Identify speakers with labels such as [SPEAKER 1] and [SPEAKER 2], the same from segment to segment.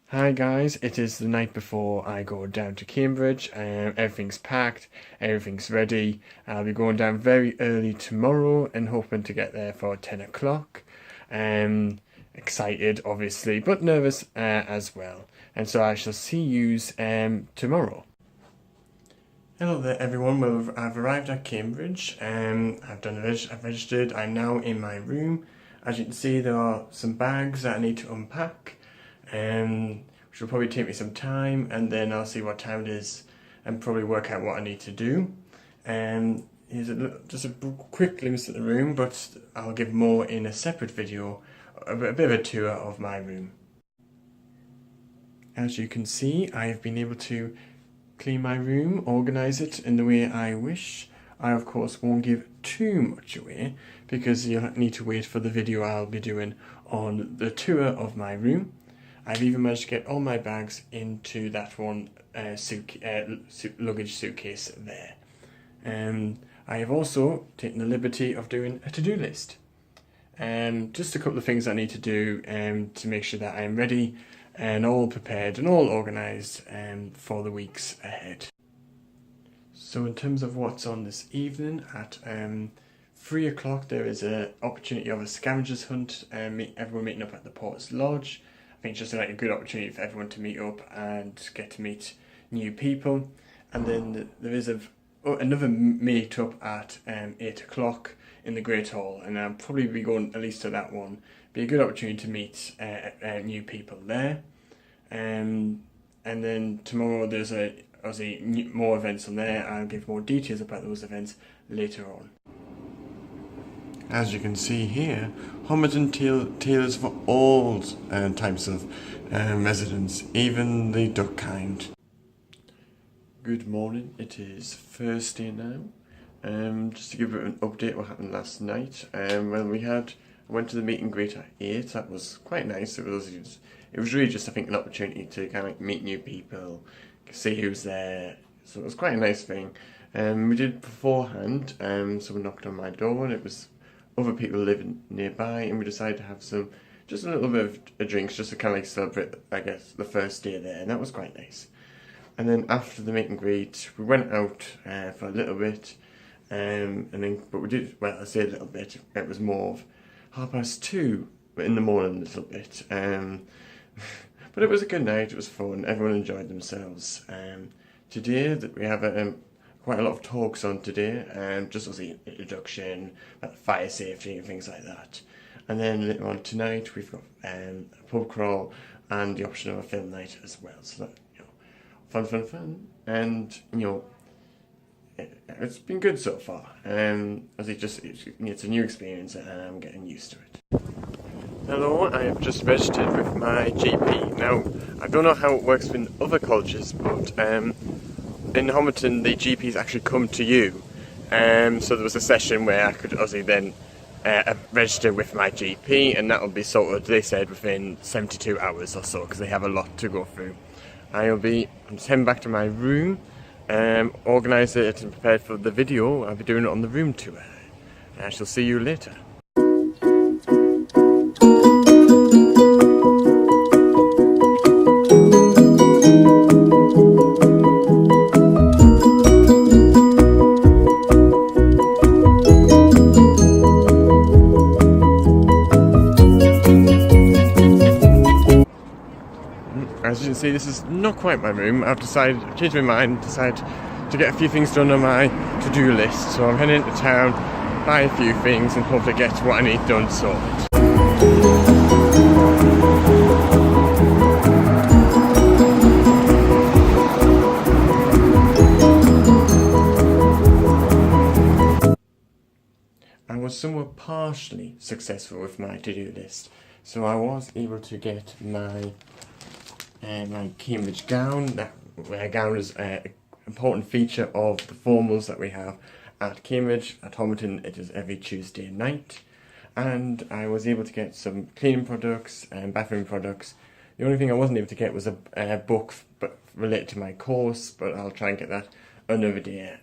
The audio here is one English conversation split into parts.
[SPEAKER 1] Hi guys, it is the night before I go down to Cambridge. Everything's packed, everything's ready. I'll be going down very early tomorrow and hoping to get there for 10 o'clock. Excited obviously, but nervous as well. And so I shall see yous tomorrow. Hello there everyone, well I've arrived at Cambridge. I've registered, I'm now in my room. As you can see, there are some bags that I need to unpack. Which will probably take me some time, and then I'll see what time it is and probably work out what I need to do. Here's just a quick glimpse at the room, but I'll give more in a separate video, a bit of a tour of my room. As you can see, I have been able to clean my room, organise it in the way I wish. I of course won't give too much away because you'll need to wait for the video I'll be doing on the tour of my room. I've even managed to get all my bags into that one luggage suitcase there. I have also taken the liberty of doing a to-do list. Just a couple of things I need to do to make sure that I am ready and all prepared and all organised for the weeks ahead. So in terms of what's on this evening, at 3 o'clock there is an opportunity of a scavengers hunt, everyone meeting up at the Porter's Lodge. I think it's just like a good opportunity for everyone to meet up and get to meet new people. And then there is another meet up at 8 o'clock in the Great Hall, and I'll probably be going at least to that one. Be a good opportunity to meet new people there. And then tomorrow there's obviously more events on there. I'll give more details about those events later on. As you can see here, Homerton tailors for all types of residents, even the duck kind. Good morning, it is Thursday now. Just to give an update what happened last night. Well, I went to the meet and greet at 8. That was quite nice. It was really just, I think, an opportunity to kind of meet new people, see who's there. So it was quite a nice thing. We did beforehand. Someone knocked on my door, and it was other people living nearby, and we decided to have just a little bit of drinks, just to kind of like celebrate, I guess, the first day there, and that was quite nice. And then after the meet and greet, we went out for a little bit, but we did, well, I say a little bit, it was more of 2:30 in the morning, a little bit. But it was a good night, it was fun, everyone enjoyed themselves. Today, we have quite a lot of talks on today, just as an introduction about fire safety and things like that. And then later on tonight we've got a pub crawl and the option of a film night as well. So that, fun, and it's been good so far. As it's a new experience and I'm getting used to it. Hello, I have just registered with my GP. Now, I don't know how it works in other colleges, but in Homerton, the GPs actually come to you. So there was a session where I could obviously then register with my GP, and that will be sorted, they said, within 72 hours or so, because they have a lot to go through. I'm just heading back to my room, organise it and prepared for the video. I'll be doing it on the room tour. I shall see you later. As you can see, this is not quite my room. I've changed my mind, decided to get a few things done on my to-do list. So I'm heading into town, buy a few things, and hopefully get what I need done sorted. I was somewhat partially successful with my to-do list. So I was able to get my Cambridge gown. That gown is an important feature of the formals that we have at Cambridge. At Homerton, it is every Tuesday night. And I was able to get some cleaning products and bathroom products. The only thing I wasn't able to get was a book related to my course, but I'll try and get that another day.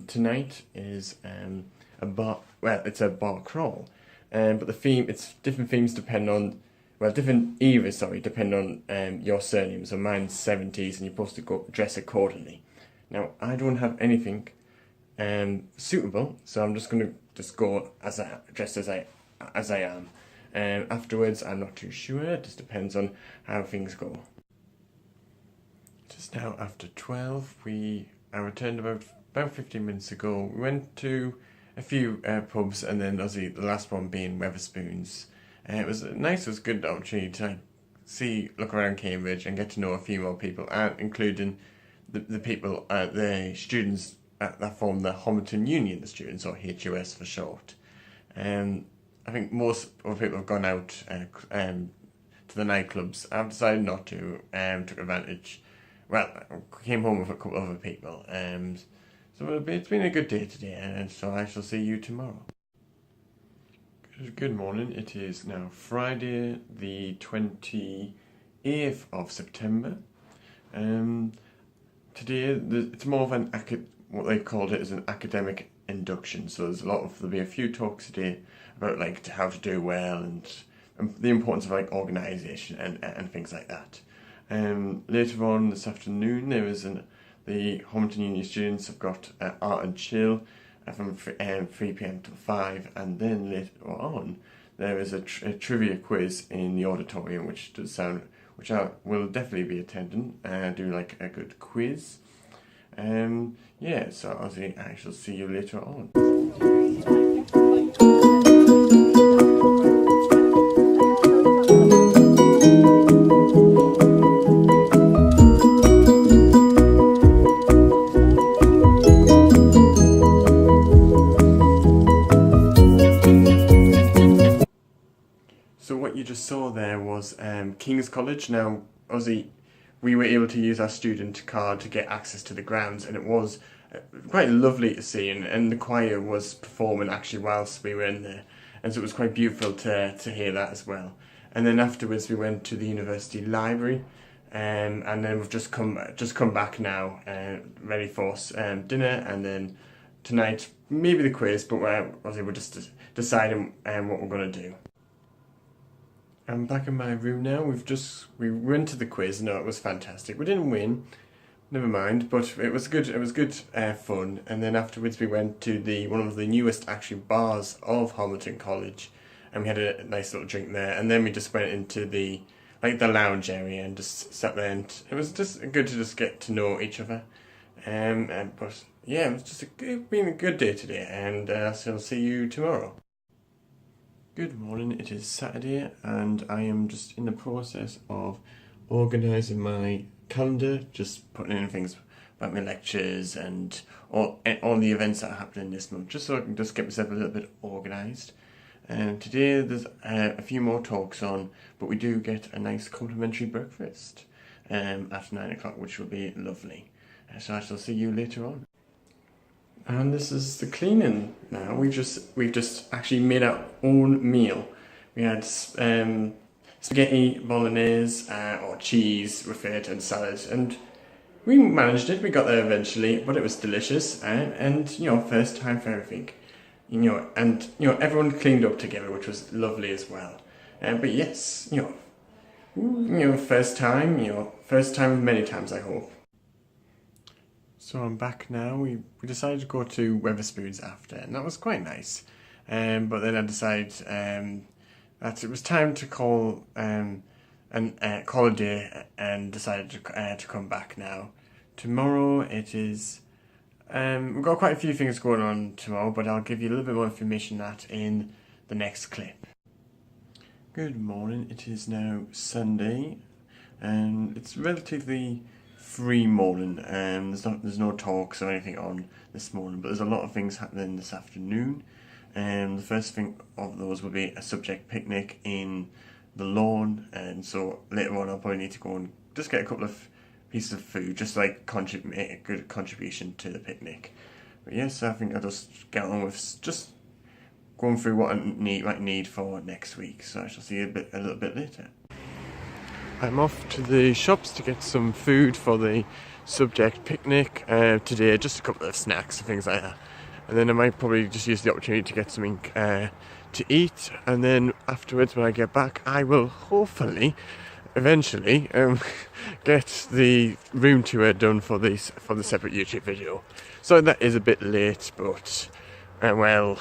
[SPEAKER 1] Tonight is it's a bar crawl. but the theme, it's different themes depend on, well, different eras, sorry, depend on your surname. So mine's 70s, and you're supposed to go dress accordingly. Now, I don't have anything suitable, so I'm just going to go dressed as I am. Afterwards, I'm not too sure. It just depends on how things go. Just now after 12, I returned about 15 minutes ago. We went to a few pubs, and then obviously the last one being Wetherspoons. It was nice. It was a good opportunity to look around Cambridge and get to know a few more people, including the people, the students that form the Homerton Union, the students, or HUS for short. I think most of the people have gone out to the nightclubs. I've decided not to. Took advantage. Well, I came home with a couple of other people. So it's been a good day today, and so I shall see you tomorrow. Good morning. It is now Friday, the 28th of September. Today it's more of what they called it is an academic induction. So there'll be a few talks today about how to do well and the importance of organisation and things like that. Later on this afternoon, there is the Homerton Uni students have got art and chill from 3 p.m. to 5, and then later on there is a trivia quiz in the auditorium, which I will definitely be attending. Do a good quiz. So I shall see you later on. So what you just saw there was King's College. Now, obviously, we were able to use our student card to get access to the grounds, and it was quite lovely to see, and the choir was performing actually whilst we were in there, and so it was quite beautiful to hear that as well. And then afterwards we went to the university library, and then we've just come back now, ready for dinner, and then tonight maybe the quiz, but we're just deciding what we're going to do. I'm back in my room now. We went to the quiz. No, it was fantastic. We didn't win, never mind, but it was good. It was good fun. And then afterwards we went to one of the newest actually bars of Homerton College, and we had a nice little drink there. And then we just went into the lounge area and just sat there, and it was just good to just get to know each other. But yeah, it's been a good day today, and so I'll see you tomorrow. Good morning, it is Saturday, and I am just in the process of organising my calendar, just putting in things about my lectures and all the events that are happening this month, just so I can just get myself a little bit organised. Today there's a few more talks on, but we do get a nice complimentary breakfast at 9 o'clock, which will be lovely. So I shall see you later on. And this is the cleaning now. We've just actually made our own meal. We had spaghetti bolognese or cheese with it and salad, and we managed it. We got there eventually, but it was delicious, and first time for everything. And everyone cleaned up together, which was lovely as well. But yes, first time many times, I hope. So I'm back now. We decided to go to Wetherspoons after, and that was quite nice. But then I decided that it was time to call a day, and decided to come back now. Tomorrow it is. We've got quite a few things going on tomorrow, but I'll give you a little bit more information on that in the next clip. Good morning. It is now Sunday, and it's relatively free morning. There's no talks or anything on this morning, but there's a lot of things happening this afternoon. The first thing of those will be a subject picnic in the lawn, and so later on I'll probably need to go and just get a couple of pieces of food, just make a good contribution to the picnic. But yes, I think I'll just get on with just going through what I might need for next week. So I shall see you a little bit later. I'm off to the shops to get some food for the subject picnic today, just a couple of snacks and things like that. and then I might probably just use the opportunity to get something to eat, and then afterwards when I get back I will hopefully eventually get the room tour done for the separate YouTube video. So that is a bit late, but well,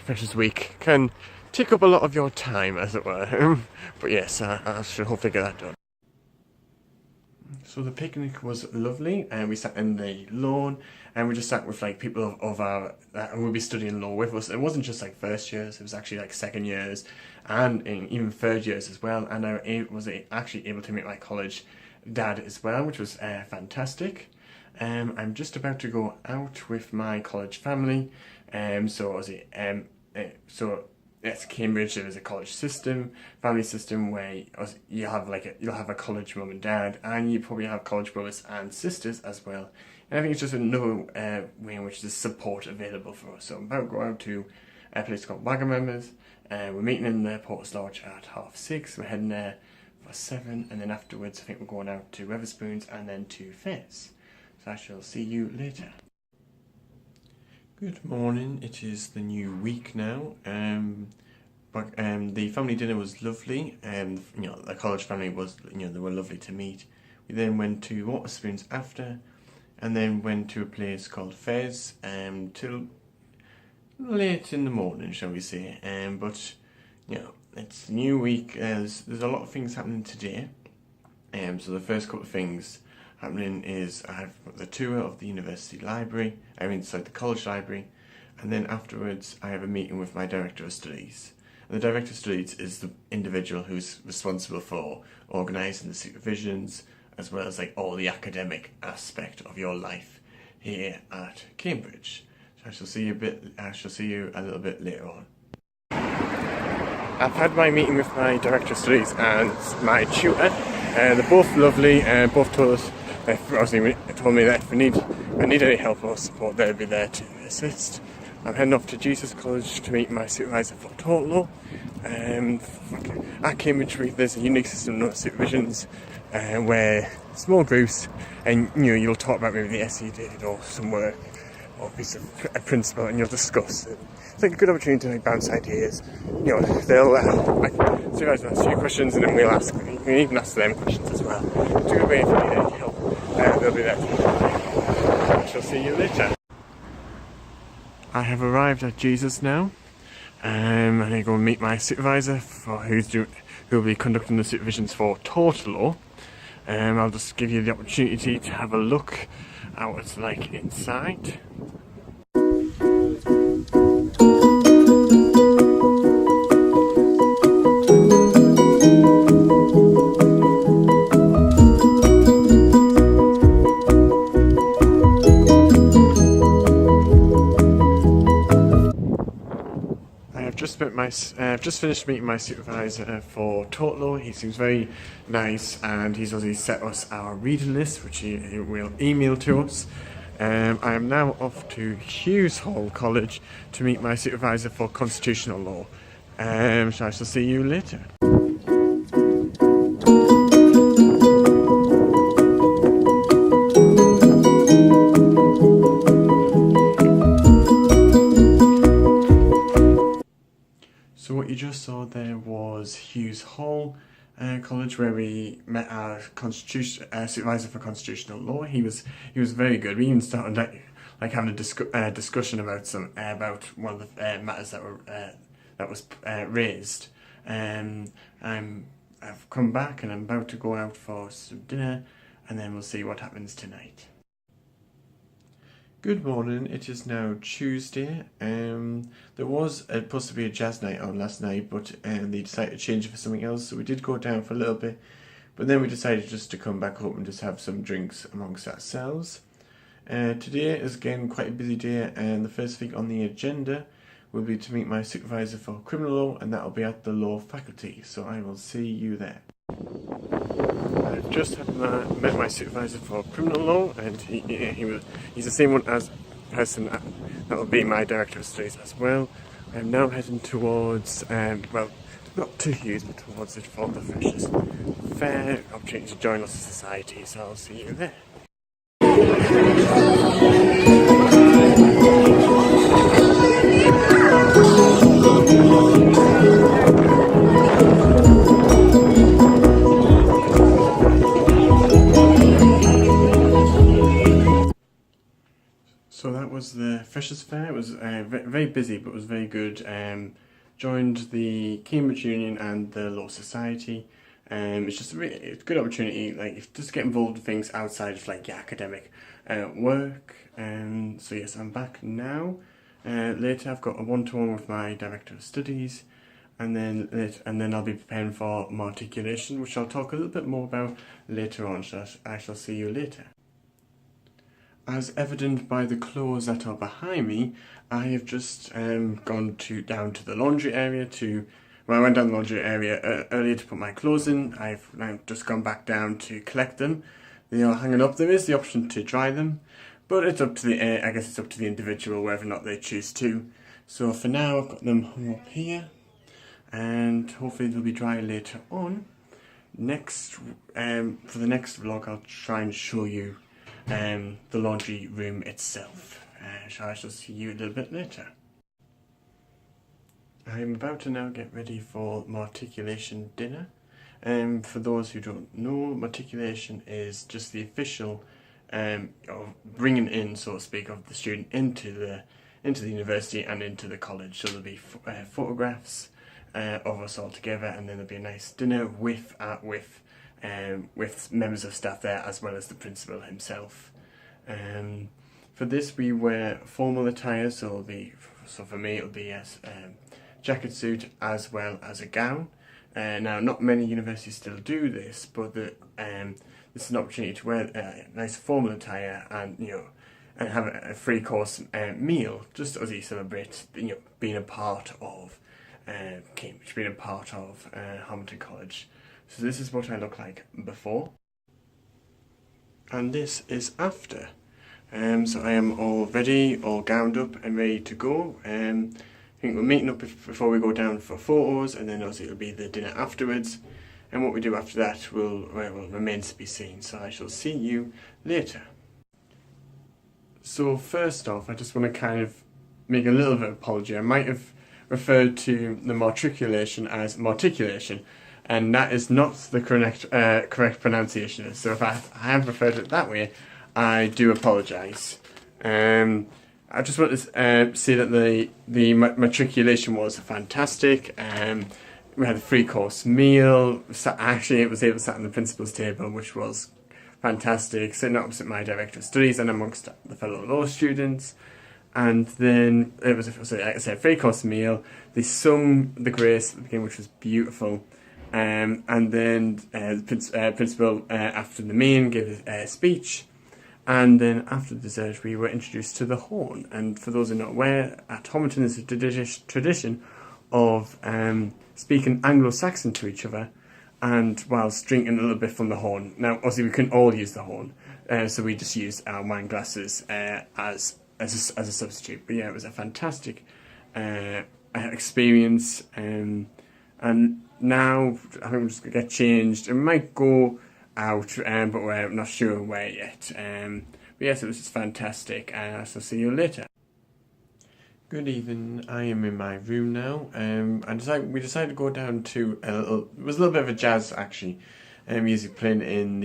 [SPEAKER 1] Freshers Week can take up a lot of your time, as it were. But yes, I should hopefully get that done. So the picnic was lovely, and we sat in the lawn, and we just sat with like people of our and we'll be studying law with us. It wasn't just like first years; it was actually like second years, and even third years as well. And I was actually able to meet my college dad as well, which was fantastic. I'm just about to go out with my college family. It's Cambridge. There is a college system, family system, where you'll have a college mum and dad, and you probably have college brothers and sisters as well. And I think it's just another way in which there's support available for us. So I'm about to go out to a place called Wagamama's. We're meeting in the Porter's Lodge at 6:30. We're heading there for 7, and then afterwards I think we're going out to Wetherspoons and then to Fez. So I shall see you later. Good morning, it is the new week now, but the family dinner was lovely, and the college family was, they were lovely to meet. We then went to Waterspoons after, and then went to a place called Fez till late in the morning, shall we say. But it's a new week. There's a lot of things happening today. So the first couple of things happening is I have the tour of the university library, the college library, and then afterwards I have a meeting with my director of studies. And the director of studies is the individual who's responsible for organising the supervisions, as well as like all the academic aspect of your life here at Cambridge. So I shall see you a little bit later on. I've had my meeting with my director of studies and my tutor. They're both lovely, and both told me that if we need any help or support, they'll be there to assist. I'm heading off to Jesus College to meet my supervisor for tort law. At Cambridge, there's a unique system of supervisions where small groups, and you'll talk about maybe the essay you did or some work or a piece of a principle, and you'll discuss. It's like a good opportunity to bounce ideas. They'll supervise will ask you questions, and then you can even ask them questions as well. It's a good way if you need any help. They'll be there. I shall see you later. I have arrived at Jesus now. I'm going to go and meet my supervisor who will be conducting the supervisions for tort law. I'll just give you the opportunity to have a look at what it's like inside. I've just finished meeting my supervisor for tort law. He seems very nice, and he's already set us our reading list, which he will email to us. I am now off to Homerton College to meet my supervisor for constitutional law. So I shall see you later. So what you just saw there was Homerton College, where we met our supervisor for constitutional law. He was very good. We even started like having a discussion about one of the matters that was raised. I've come back, and I'm about to go out for some dinner, and then we'll see what happens tonight. Good morning, it is now Tuesday. There was supposed to be a jazz night on last night, but they decided to change it for something else, so we did go down for a little bit, but then we decided just to come back up and just have some drinks amongst ourselves. Today is again quite a busy day, and the first thing on the agenda will be to meet my supervisor for criminal law, and that will be at the law faculty, so I will see you there. I've just met my supervisor for criminal law, and he's the same one as the person that will be my director of studies as well. I'm now heading towards, not to Hughes, but towards it for the freshers. Fair opportunity to join lots of society, so I'll see you there. Freshers' Fair. It was very busy, but it was very good. Joined the Cambridge Union and the Law Society. It's just a good opportunity, like just to get involved in things outside of like your academic work. So yes, I'm back now. Later, I've got a one-to-one with my Director of Studies. And then I'll be preparing for matriculation, which I'll talk a little bit more about later on, so I shall see you later. As evident by the clothes that are behind me, I have just gone down to the laundry area I went down the laundry area earlier to put my clothes in. I've now just gone back down to collect them. They are hanging up. There is the option to dry them, but it's up to I guess it's up to the individual whether or not they choose to. So for now, I've got them hung up here, and hopefully they'll be dry later on. For the next vlog, I'll try and show you the laundry room itself. So I shall see you a little bit later. I'm about to now get ready for matriculation dinner. For those who don't know, matriculation is just the official bringing in, so to speak, of the student into the university and into the college. So there'll be photographs of us all together, and then there'll be a nice dinner with members of staff there, as well as the principal himself. For this, we wear formal attire, so for me it'll be a jacket suit as well as a gown. Now, not many universities still do this, but this is an opportunity to wear a nice formal attire and and have a three-course meal, just as you celebrate being a part of Cambridge, being a part of Homerton College. So this is what I look like before, and this is after. So I am all ready, all gowned up and ready to go. I think we're meeting up before we go down for photos, and then obviously it'll be the dinner afterwards. And what we do after that will remain to be seen. So I shall see you later. So first off, I just want to kind of make a little bit of apology. I might have referred to the matriculation as marticulation, and that is not the correct pronunciation. So if I have referred to it that way, I do apologise. I just want to say that the matriculation was fantastic. We had a three-course meal. Actually, it was able to sit on the principal's table, which was fantastic, sitting opposite my Director of Studies and amongst the fellow law students. And then it was, like I said, a three-course meal. They sung the grace at the beginning, which was beautiful. And then the principal, after the main, gave a speech. And then after the dessert, we were introduced to the horn. And for those who are not aware, at Homerton is a tradition of speaking Anglo-Saxon to each other, and whilst drinking a little bit from the horn. Now, obviously, we couldn't all use the horn, so we just used our wine glasses as a substitute. But yeah, it was a fantastic experience. And now I think we're just gonna get changed, and we might go out, but we're not sure where yet. But yes, it was just fantastic, and I shall see you later. Good evening. I am in my room now. We decided to go down to it was a little bit of a jazz actually, music playing in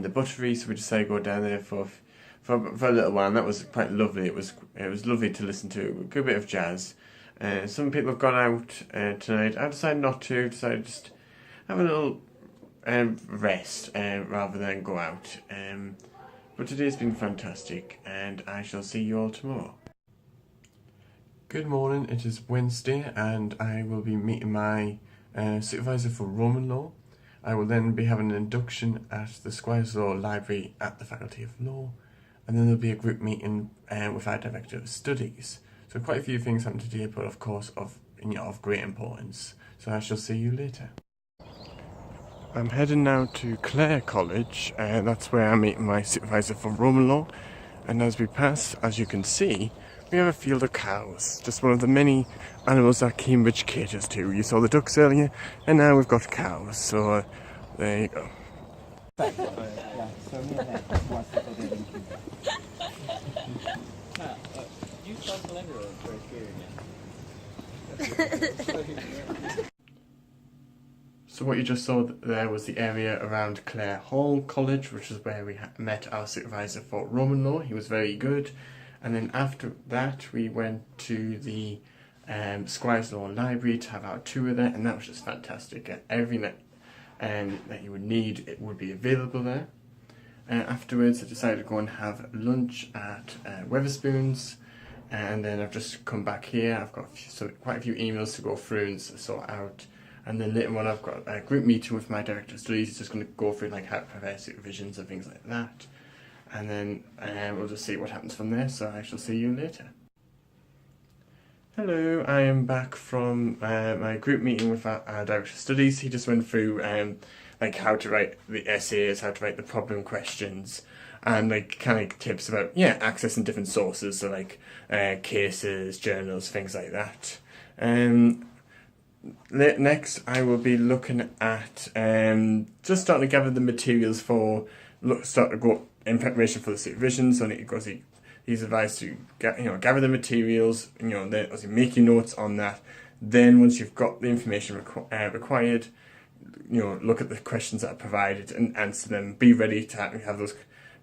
[SPEAKER 1] the buttery. So we decided to go down there for a little while, and that was quite lovely. It was lovely to listen to a good bit of jazz. Some people have gone out tonight. I decided not to. Decided to just have a little rest rather than go out. But today's been fantastic, and I shall see you all tomorrow. Good morning, it is Wednesday, and I will be meeting my supervisor for Roman Law. I will then be having an induction at the Squires Law Library at the Faculty of Law, and then there'll be a group meeting with our Director of Studies. So quite a few things happen today, but of course of great importance. So I shall see you later. I'm heading now to Clare College, and that's where I'm meeting my supervisor for Roman Law. And as we pass, as you can see, we have a field of cows, just one of the many animals that Cambridge caters to. You saw the ducks earlier, and now we've got cows, so there you go. So what you just saw there was the area around Clare College, which is where we met our supervisor for Roman Law. He was very good, And then after that, we went to the Squires Law Library to have our tour there, and that was just fantastic. Everything that you would need, it would be available there. Afterwards, I decided to go and have lunch at Wetherspoons, and then I've just come back here. I've got quite a few emails to go through and sort out, and then later on I've got a group meeting with my director of studies. He's just going to go through like how to prepare supervisions and things like that, and then we'll just see what happens from there. So I shall see you later. Hello, I am back from my group meeting with our director of studies. He just went through like how to write the essays, how to write the problem questions, and like kind of tips about accessing different sources, so like cases, journals, things like that. Next, I will be looking at just starting to gather the materials for start to go in preparation for the supervision. So he's advised to gather the materials, then obviously make your notes on that. Then once you've got the information required, look at the questions that are provided and answer them. Be ready to have those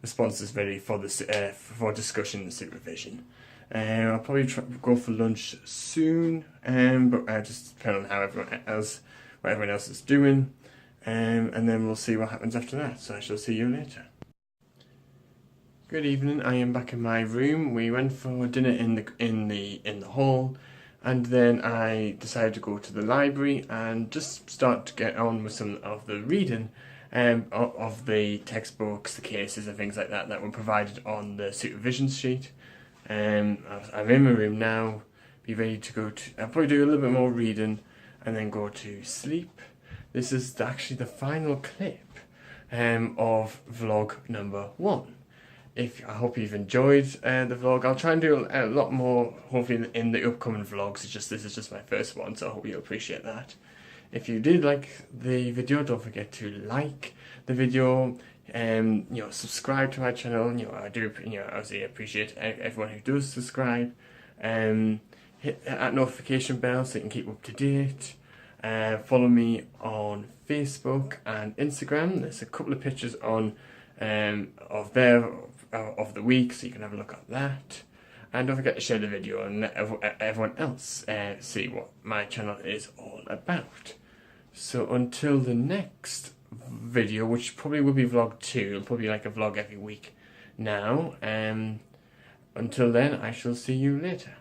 [SPEAKER 1] responses ready for for discussion and supervision. I'll probably go for lunch soon, but just depending on how what everyone else is doing, and then we'll see what happens after that. So I shall see you later. Good evening. I am back in my room. We went for dinner in the hall, and then I decided to go to the library and just start to get on with some of the reading of the textbooks, the cases and things like that were provided on the supervision sheet. I'm in my room now, be ready to go to, I'll probably do a little bit more reading and then go to sleep. This is actually the final clip of vlog number 1. I hope you've enjoyed the vlog. I'll try and do a lot more, hopefully, in the upcoming vlogs. This is just my first one, so I hope you'll appreciate that. If you did like the video, don't forget to like the video, subscribe to my channel. I do, obviously appreciate everyone who does subscribe. Hit that notification bell so you can keep up to date. Follow me on Facebook and Instagram. There's a couple of pictures on of the week, so you can have a look at that. And don't forget to share the video and let everyone else see what my channel is all about. So until the next video, which probably will be vlog 2, it'll probably be like a vlog every week now. Until then, I shall see you later.